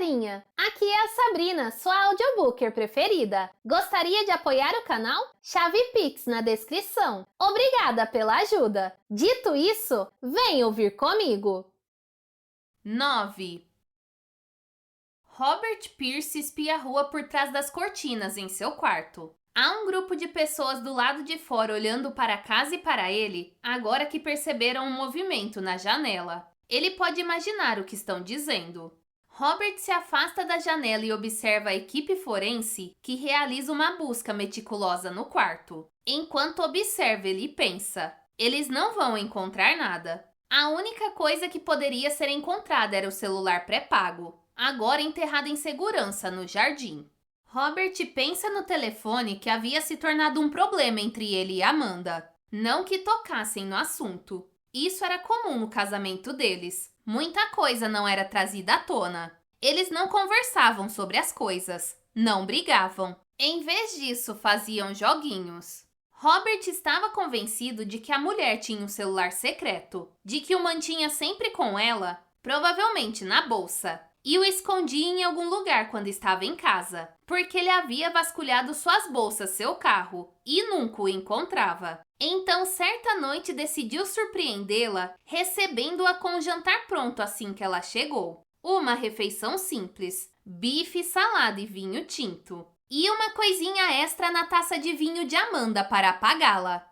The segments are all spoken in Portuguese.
galerinha! Aqui é a Sabrina, sua audiobooker preferida. Gostaria de apoiar o canal? Chave Pix na descrição. Obrigada pela ajuda! Dito isso, vem ouvir comigo! 9. Robert Pierce espia a rua por trás das cortinas em seu quarto. Há um grupo de pessoas do lado de fora olhando para a casa e para ele, agora que perceberam um movimento na janela. Ele pode imaginar o que estão dizendo. Robert se afasta da janela e observa a equipe forense que realiza uma busca meticulosa no quarto. Enquanto observa, ele pensa: eles não vão encontrar nada. A única coisa que poderia ser encontrada era o celular pré-pago, agora enterrado em segurança no jardim. Robert pensa no telefone que havia se tornado um problema entre ele e Amanda. Não que tocassem no assunto. Isso era comum no casamento deles. Muita coisa não era trazida à tona. Eles não conversavam sobre as coisas. Não brigavam. Em vez disso, faziam joguinhos. Robert estava convencido de que a mulher tinha um celular secreto, de que o mantinha sempre com ela, provavelmente na bolsa, e o escondia em algum lugar quando estava em casa, porque ele havia vasculhado suas bolsas, seu carro, e nunca o encontrava. Então, certa noite, decidiu surpreendê-la, recebendo-a com o jantar pronto assim que ela chegou. Uma refeição simples, bife, salada e vinho tinto. E uma coisinha extra na taça de vinho de Amanda para apagá-la.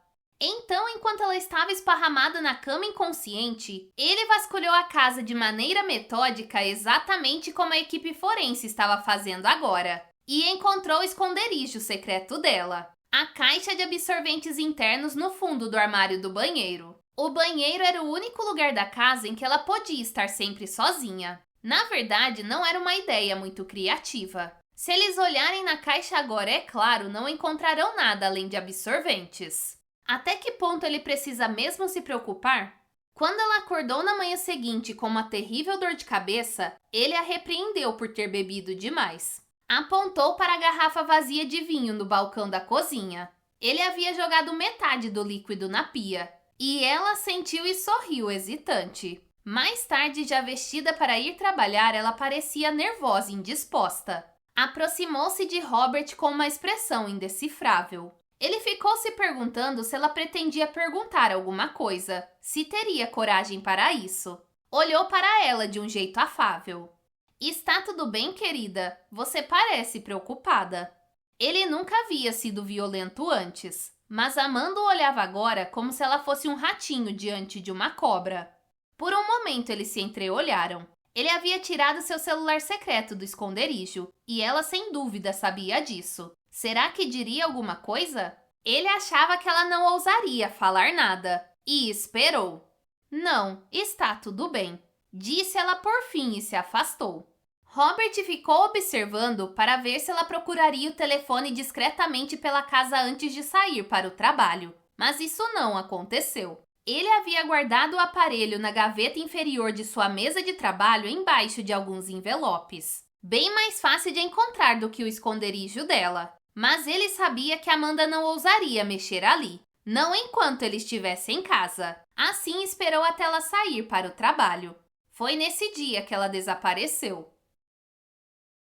Então, enquanto ela estava esparramada na cama inconsciente, ele vasculhou a casa de maneira metódica, exatamente como a equipe forense estava fazendo agora, e encontrou o esconderijo secreto dela, a caixa de absorventes internos no fundo do armário do banheiro. O banheiro era o único lugar da casa em que ela podia estar sempre sozinha. Na verdade, não era uma ideia muito criativa. Se eles olharem na caixa agora, é claro, não encontrarão nada além de absorventes. Até que ponto ele precisa mesmo se preocupar? Quando ela acordou na manhã seguinte com uma terrível dor de cabeça, ele a repreendeu por ter bebido demais. Apontou para a garrafa vazia de vinho no balcão da cozinha. Ele havia jogado metade do líquido na pia, e ela sentiu e sorriu hesitante. Mais tarde, já vestida para ir trabalhar, ela parecia nervosa e indisposta. Aproximou-se de Robert com uma expressão indecifrável. Ele ficou se perguntando se ela pretendia perguntar alguma coisa, se teria coragem para isso. Olhou para ela de um jeito afável. Está tudo bem, querida? Você parece preocupada. Ele nunca havia sido violento antes, mas Amanda o olhava agora como se ela fosse um ratinho diante de uma cobra. Por um momento eles se entreolharam. Ele havia tirado seu celular secreto do esconderijo, e ela sem dúvida sabia disso. Será que diria alguma coisa? Ele achava que ela não ousaria falar nada, e esperou. Não, está tudo bem, disse ela por fim e se afastou. Robert ficou observando para ver se ela procuraria o telefone discretamente pela casa antes de sair para o trabalho, mas isso não aconteceu. Ele havia guardado o aparelho na gaveta inferior de sua mesa de trabalho embaixo de alguns envelopes. Bem mais fácil de encontrar do que o esconderijo dela. Mas ele sabia que Amanda não ousaria mexer ali. Não enquanto ele estivesse em casa. Assim esperou até ela sair para o trabalho. Foi nesse dia que ela desapareceu.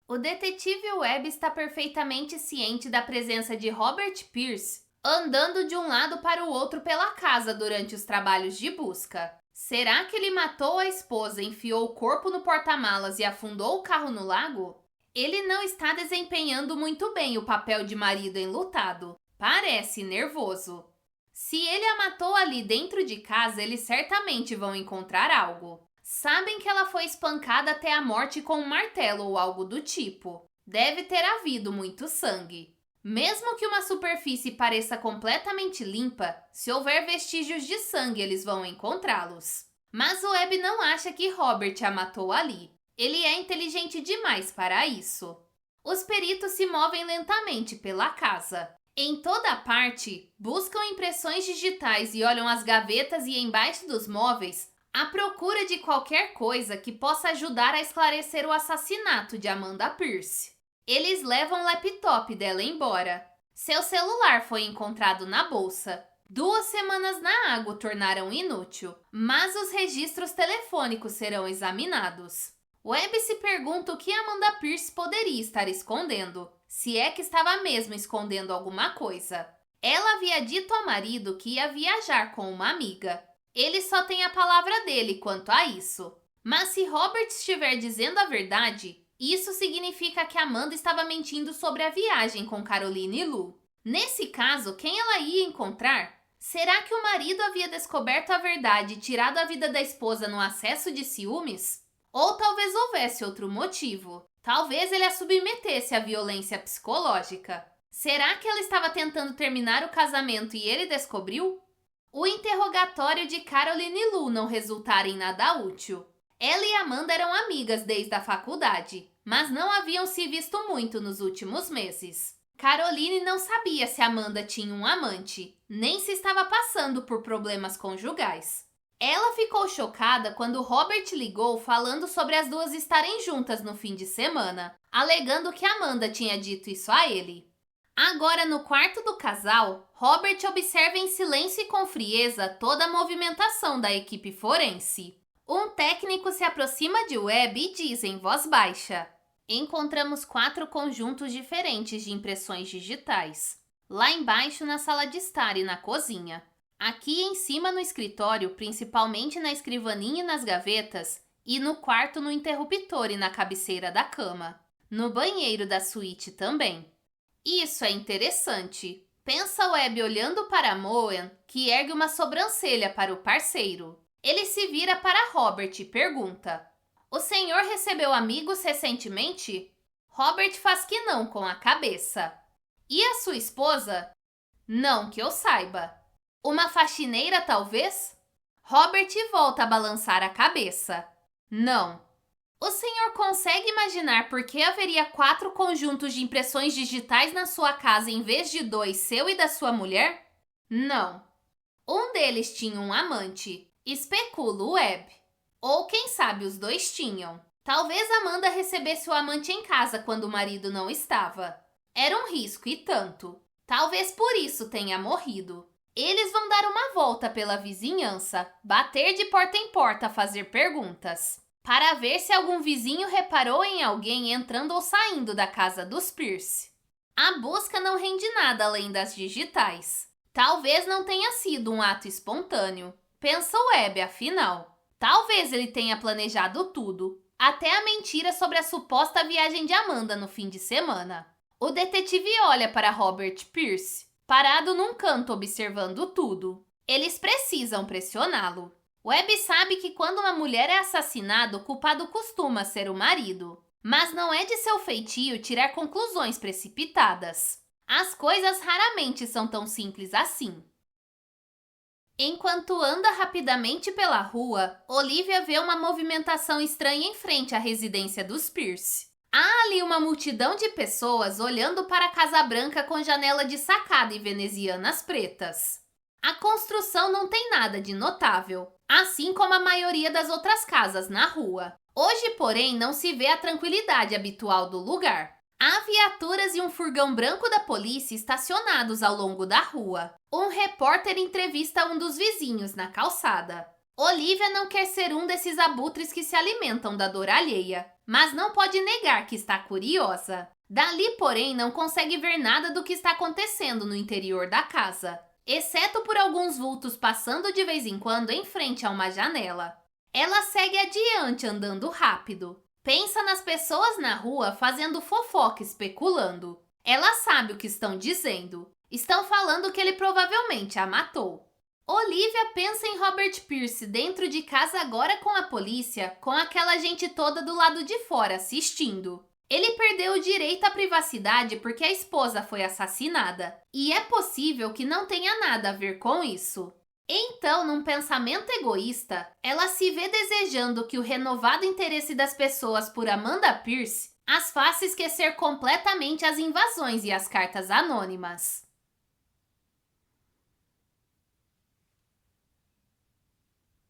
O detetive Webb está perfeitamente ciente da presença de Robert Pierce andando de um lado para o outro pela casa durante os trabalhos de busca. Será que ele matou a esposa, enfiou o corpo no porta-malas e afundou o carro no lago? Ele não está desempenhando muito bem o papel de marido enlutado. Parece nervoso. Se ele a matou ali dentro de casa, eles certamente vão encontrar algo. Sabem que ela foi espancada até a morte com um martelo ou algo do tipo. Deve ter havido muito sangue. Mesmo que uma superfície pareça completamente limpa, se houver vestígios de sangue, eles vão encontrá-los. Mas o Webb não acha que Robert a matou ali. Ele é inteligente demais para isso. Os peritos se movem lentamente pela casa. Em toda parte, buscam impressões digitais e olham as gavetas e embaixo dos móveis à procura de qualquer coisa que possa ajudar a esclarecer o assassinato de Amanda Pierce. Eles levam o laptop dela embora. Seu celular foi encontrado na bolsa. 2 semanas na água o tornaram inútil, mas os registros telefônicos serão examinados. Webb se pergunta o que Amanda Pierce poderia estar escondendo, se é que estava mesmo escondendo alguma coisa. Ela havia dito ao marido que ia viajar com uma amiga. Ele só tem a palavra dele quanto a isso. Mas se Robert estiver dizendo a verdade, isso significa que Amanda estava mentindo sobre a viagem com Caroline e Lou. Nesse caso, quem ela ia encontrar? Será que o marido havia descoberto a verdade e tirado a vida da esposa no acesso de ciúmes? Ou talvez houvesse outro motivo. Talvez ele a submetesse à violência psicológica. Será que ela estava tentando terminar o casamento e ele descobriu? O interrogatório de Caroline e Lou não resultara em nada útil. Ela e Amanda eram amigas desde a faculdade, mas não haviam se visto muito nos últimos meses. Caroline não sabia se Amanda tinha um amante, nem se estava passando por problemas conjugais. Ela ficou chocada quando Robert ligou falando sobre as duas estarem juntas no fim de semana, alegando que Amanda tinha dito isso a ele. Agora, no quarto do casal, Robert observa em silêncio e com frieza toda a movimentação da equipe forense. Um técnico se aproxima de Webb e diz em voz baixa: "Encontramos 4 conjuntos diferentes de impressões digitais. Lá embaixo na sala de estar e na cozinha. Aqui em cima no escritório, principalmente na escrivaninha e nas gavetas, e no quarto no interruptor e na cabeceira da cama. No banheiro da suíte também." Isso é interessante. Pensa Webb olhando para Moen, que ergue uma sobrancelha para o parceiro. Ele se vira para Robert e pergunta: "O senhor recebeu amigos recentemente?" Robert faz que não com a cabeça. "E a sua esposa?" "Não que eu saiba." "Uma faxineira, talvez?" Robert volta a balançar a cabeça. "Não." "O senhor consegue imaginar por que haveria 4 conjuntos de impressões digitais na sua casa em vez de 2 seu e da sua mulher?" "Não." "Um deles tinha um amante." Especula Webb. Ou quem sabe os 2 tinham. Talvez Amanda recebesse o amante em casa quando o marido não estava. Era um risco e tanto. Talvez por isso tenha morrido. Eles vão dar uma volta pela vizinhança, bater de porta em porta, fazer perguntas, para ver se algum vizinho reparou em alguém entrando ou saindo da casa dos Pierce. A busca não rende nada além das digitais. Talvez não tenha sido um ato espontâneo. Pensa Webb, afinal. Talvez ele tenha planejado tudo, até a mentira sobre a suposta viagem de Amanda no fim de semana. O detetive olha para Robert Pierce, parado num canto observando tudo. Eles precisam pressioná-lo. Webb sabe que quando uma mulher é assassinada, o culpado costuma ser o marido. Mas não é de seu feitio tirar conclusões precipitadas. As coisas raramente são tão simples assim. Enquanto anda rapidamente pela rua, Olivia vê uma movimentação estranha em frente à residência dos Pierce. Há ali uma multidão de pessoas olhando para a Casa Branca com janela de sacada e venezianas pretas. A construção não tem nada de notável, assim como a maioria das outras casas na rua. Hoje, porém, não se vê a tranquilidade habitual do lugar. Há viaturas e um furgão branco da polícia estacionados ao longo da rua. Um repórter entrevista um dos vizinhos na calçada. Olivia não quer ser um desses abutres que se alimentam da dor alheia, mas não pode negar que está curiosa. Dali, porém, não consegue ver nada do que está acontecendo no interior da casa, exceto por alguns vultos passando de vez em quando em frente a uma janela. Ela segue adiante andando rápido. Pensa nas pessoas na rua fazendo fofoca, especulando. Ela sabe o que estão dizendo. Estão falando que ele provavelmente a matou. Olivia pensa em Robert Pierce dentro de casa agora com a polícia, com aquela gente toda do lado de fora assistindo. Ele perdeu o direito à privacidade porque a esposa foi assassinada. E é possível que não tenha nada a ver com isso. Então, num pensamento egoísta, ela se vê desejando que o renovado interesse das pessoas por Amanda Pierce as faça esquecer completamente as invasões e as cartas anônimas.